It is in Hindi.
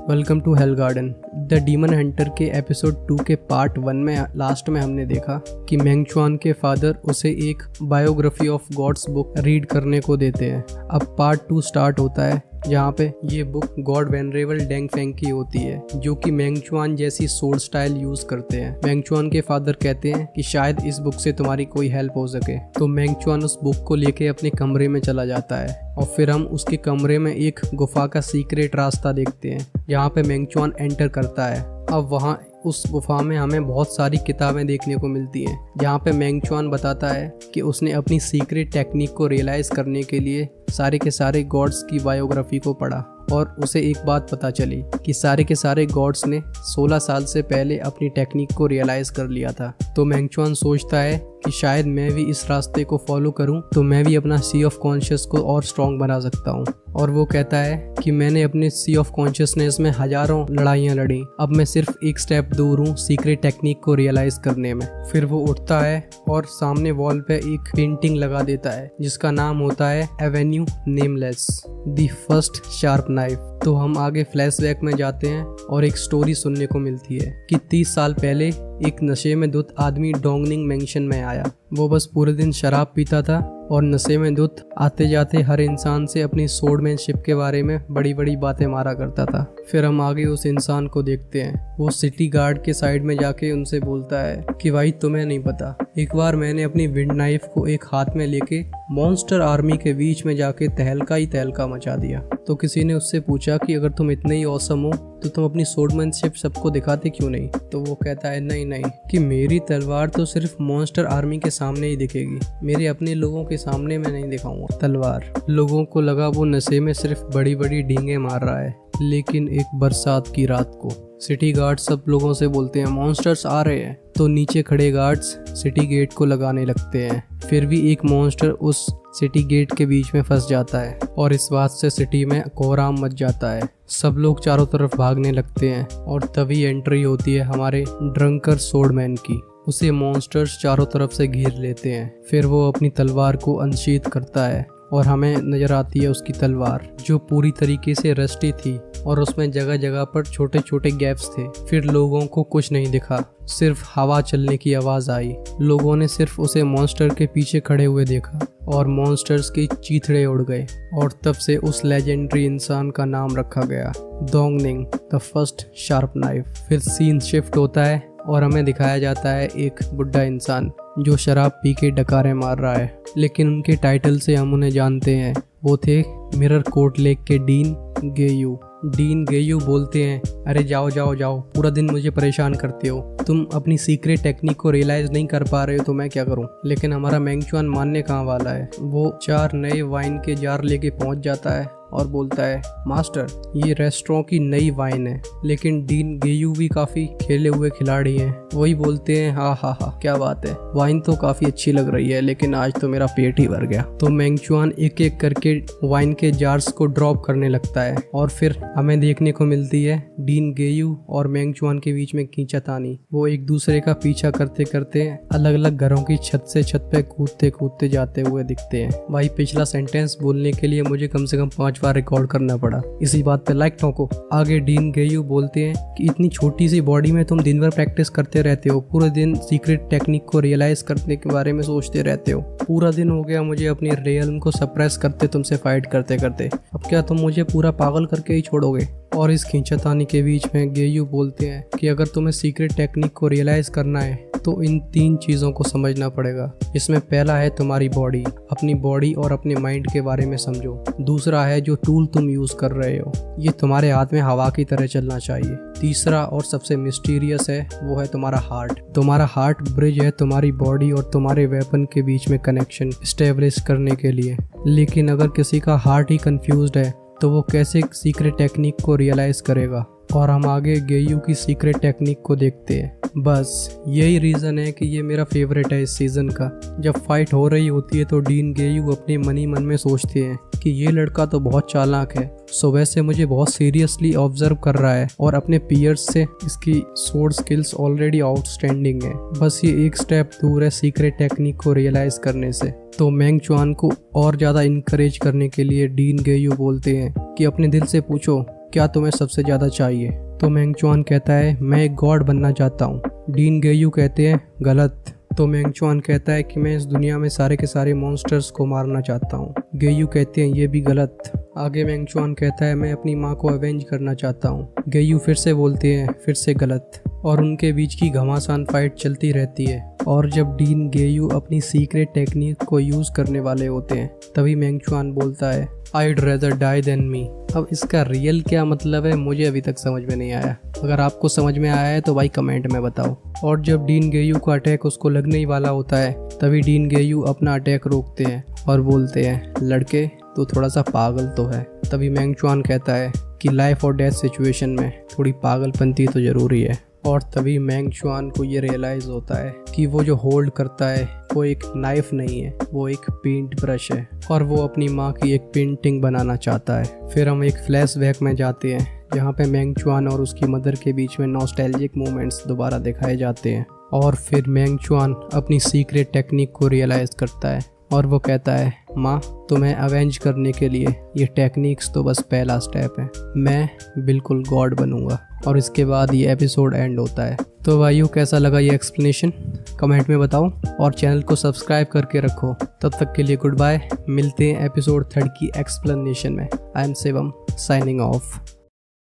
Welcome to hell garden. The demon hunter के एपिसोड 2 के पार्ट 1 में लास्ट में हमने देखा कि मेंग चुआन के फादर उसे एक biography of gods book read करने को देते हैं। अब पार्ट 2 स्टार्ट होता है जहाँ पे ये book god venerable Deng Feng की होती है, जो कि मेंग चुआन जैसी सोर्ड स्टाइल यूज करते हैं। मेंग चुआन के फादर कहते हैं कि शायद इस बुक से तुम्हारी कोई हेल्प हो सके, तो मेंग चुआन उस बुक को लेके अपने कमरे में चला जाता है और फिर हम उसके कमरे में एक गुफा का सीक्रेट रास्ता देखते हैं जहाँ पे मेंग चुआन एंटर करता है। अब वहाँ उस गुफा में हमें बहुत सारी किताबें देखने को मिलती हैं, जहाँ पे मेंग चुआन बताता है कि उसने अपनी सीक्रेट टेक्निक को रियलाइज करने के लिए सारे के सारे गॉड्स की बायोग्राफी को पढ़ा और उसे एक बात पता चली कि सारे के सारे गॉड्स ने 16 साल से पहले अपनी टेक्निक को रियलाइज कर लिया था। तो मेंग चुआन सोचता है कि शायद मैं भी इस रास्ते को फॉलो करूं तो मैं भी अपना सी ऑफ कॉन्शियस को और स्ट्रॉन्ग बना सकता हूं। और वो कहता है कि मैंने अपने सी ऑफ कॉन्शियसनेस में हजारों लड़ाइयाँ लड़ी, अब मैं सिर्फ एक स्टेप दूर हूँ सीक्रेट टेक्निक को रियलाइज करने में। फिर वो उठता है और सामने वॉल पे एक पेंटिंग लगा देता है जिसका नाम होता है Avenue nameless the first sharp knife. तो हम आगे फ्लैशबैक में जाते हैं और एक स्टोरी सुनने को मिलती है कि 30 साल पहले एक नशे में धुत आदमी डोंगनिंग मैंशन में आया। वो बस पूरे दिन शराब पीता था और नशे में धुत आते जाते हर इंसान से अपनी स्वॉर्डमैनशिप के बारे में बड़ी बड़ी बातें मारा करता था। फिर हम आगे उस इंसान को देखते हैं, वो सिटी गार्ड के साइड में जाके उनसे बोलता है कि भाई तुम्हें नहीं पता, एक बार मैंने अपनी विंड नाइफ को एक हाथ में लेके मॉन्स्टर आर्मी के बीच में जाके तहलका ही तहलका मचा दिया। तो किसी ने उससे पूछा कि अगर तुम इतने ही औसम हो तो तुम अपनी स्वॉर्डमैनशिप सबको दिखाते क्यों नहीं? तो वो कहता है नहीं कि मेरी तलवार तो सिर्फ मॉन्स्टर आर्मी के सामने ही दिखेगी, मेरे अपने लोगों के सामने मैं नहीं दिखाऊंगा तलवार। लोगों को लगा वो नशे में सिर्फ बड़ी बड़ी डींगे मार रहा है, लेकिन एक बरसात की रात को सिटी गार्ड सब लोगों से बोलते हैं मॉन्स्टर्स आ रहे हैं। तो नीचे खड़े गार्ड्स सिटी गेट को लगाने लगते हैं। फिर भी एक मॉन्स्टर उस सिटी गेट के बीच में फंस जाता है और इस बात से सिटी में कोहराम मच जाता है। सब लोग चारों तरफ भागने लगते हैं और तभी एंट्री होती है हमारे ड्रंकर स्वॉर्डमैन की। उसे मॉन्स्टर्स चारों तरफ से घेर लेते हैं। फिर वो अपनी तलवार को अनशीथ करता है और हमें नजर आती है उसकी तलवार जो पूरी तरीके से रस्टी थी और उसमें जगह जगह पर छोटे छोटे गैप्स थे। फिर लोगों को कुछ नहीं दिखा, सिर्फ हवा चलने की आवाज आई। लोगों ने सिर्फ उसे मॉन्स्टर के पीछे खड़े हुए देखा और मॉन्स्टर्स के चीथड़े उड़ गए और तब से उस लेजेंडरी इंसान का नाम रखा गया डोंगनिंग द फर्स्ट शार्प नाइफ। फिर सीन शिफ्ट होता है और हमें दिखाया जाता है एक बुढ़ा इंसान जो शराब पी के डकारे मार रहा है, लेकिन उनके टाइटल से हम उन्हें जानते हैं। वो थे मिरर कोर्ट लेक के डीन गेयू। डीन गेयू बोलते हैं, अरे जाओ जाओ जाओ, पूरा दिन मुझे परेशान करते हो, तुम अपनी सीक्रेट टेक्निक को रियलाइज नहीं कर पा रहे हो तो मैं क्या करूं? लेकिन हमारा मेंग चुआन मानने कहाँ वाला है। वो 4 नए वाइन के जार लेके पहुंच जाता है और बोलता है मास्टर ये रेस्टोरेंट की नई वाइन है। लेकिन डीन गेयू भी काफी खेले हुए खिलाड़ी हैं। वही बोलते हैं हाँ क्या बात है, वाइन तो काफी अच्छी लग रही है, लेकिन आज तो मेरा पेट ही भर गया। तो मेंग चुआन एक एक करके वाइन के जार्स को ड्रॉप करने लगता है और फिर हमें देखने को मिलती है डीन गेयू और मेंग चुआन के बीच में खींचातानी। वो एक दूसरे का पीछा करते करते अलग अलग घरों की छत से छत पे कूदते कूदते जाते हुए दिखते हैं। भाई पिछला सेंटेंस बोलने के लिए मुझे कम से कम 5 बार रिकॉर्ड करना पड़ा। इसी बात पे लाइक ठोको। आगे डीन गेयू बोलते हैं कि इतनी छोटी सी बॉडी में तुम दिन भर प्रैक्टिस करते रहते हो, पूरे दिन सीक्रेट टेक्निक को रियलाइज करने के बारे में सोचते रहते हो। पूरा दिन हो गया मुझे अपनी रियल्म को सप्रेस करते तुमसे फाइट करते करते, अब क्या तुम मुझे पूरा पागल करके ही छोड़ोगे? और इस खींचातानी के बीच में गेयू बोलते हैं कि अगर तुम्हें सीक्रेट टेक्निक को रियलाइज करना है तो इन 3 चीज़ों को समझना पड़ेगा। इसमें पहला है तुम्हारी बॉडी, अपनी बॉडी और अपने माइंड के बारे में समझो। दूसरा है जो टूल तुम यूज़ कर रहे हो, ये तुम्हारे हाथ में हवा की तरह चलना चाहिए। तीसरा और सबसे मिस्टीरियस है वो है तुम्हारा हार्ट। तुम्हारा हार्ट ब्रिज है तुम्हारी बॉडी और तुम्हारे वेपन के बीच में कनेक्शन एस्टेब्लिश करने के लिए। लेकिन अगर किसी का हार्ट ही कंफ्यूज्ड है तो वो कैसे सीक्रेट टेक्निक को रियलाइज करेगा? और हम आगे गेयू की सीक्रेट टेक्निक को देखते हैं। बस यही रीज़न है कि ये मेरा फेवरेट है इस सीज़न का। जब फाइट हो रही होती है तो डीन गेयू अपने मन में सोचते हैं कि ये लड़का तो बहुत चालाक है, सो वैसे मुझे बहुत सीरियसली ऑब्जर्व कर रहा है और अपने पीयर्स से इसकी स्वॉर्ड स्किल्स ऑलरेडी आउटस्टैंडिंग है। बस ये एक स्टेप दूर है सीक्रेट टेक्निक को रियलाइज करने से। तो मेंग चुआन को और ज़्यादा इनकरेज करने के लिए डीन गेयू बोलते हैं कि अपने दिल से पूछो क्या तुम्हें सबसे ज़्यादा चाहिए? तो मेंग चुआन कहता है मैं एक गॉड बनना चाहता हूँ। डीन गेयू कहते हैं गलत। तो मेंग चुआन कहता है कि मैं इस दुनिया में सारे के सारे मॉन्स्टर्स को मारना चाहता हूँ। गेयू कहते हैं ये भी गलत। आगे मेंग चुआन कहता है मैं अपनी माँ को अवेंज करना चाहता हूँ। गेयू फिर से बोलते हैं फिर से गलत, और उनके बीच की घमासान फाइट चलती रहती है। और जब डीन गेयू अपनी सीक्रेट टेक्निक को यूज़ करने वाले होते हैं तभी मेंग चुआन बोलता है I'd rather die than me। अब इसका रियल क्या मतलब है मुझे अभी तक समझ में नहीं आया। अगर आपको समझ में आया है तो भाई कमेंट में बताओ। और जब डीन गेयू का अटैक उसको लगने ही वाला होता है तभी डीन गेयू अपना अटैक रोकते हैं और बोलते हैं लड़के तो थोड़ा सा पागल तो है। तभी मेंग चुआन कहता है कि लाइफ और डेथ सिचुएशन में थोड़ी पागलपंती तो ज़रूरी है। और तभी मेंग चुआन को ये रियलाइज़ होता है कि वो जो होल्ड करता है वो एक नाइफ नहीं है, वो एक पेंट ब्रश है और वो अपनी माँ की एक पेंटिंग बनाना चाहता है। फिर हम एक फ्लैशबैक में जाते हैं जहाँ पे मेंग चुआन और उसकी मदर के बीच में नॉस्टैल्जिक मोमेंट्स दोबारा दिखाए जाते हैं। और फिर मेंग चुआन अपनी सीक्रेट टेक्निक को रियलाइज़ करता है और वो कहता है माँ तुम्हें अवेंज करने के लिए ये टेक्निक्स तो बस पहला स्टेप है, मैं बिल्कुल गॉड बनूंगा। और इसके बाद ये एपिसोड एंड होता है। तो भाइयों कैसा लगा ये एक्सप्लेनेशन कमेंट में बताओ और चैनल को सब्सक्राइब करके रखो। तब तक के लिए गुड बाय, मिलते हैं एपिसोड 3 की एक्सप्लेनेशन में। I am Shivam signing off.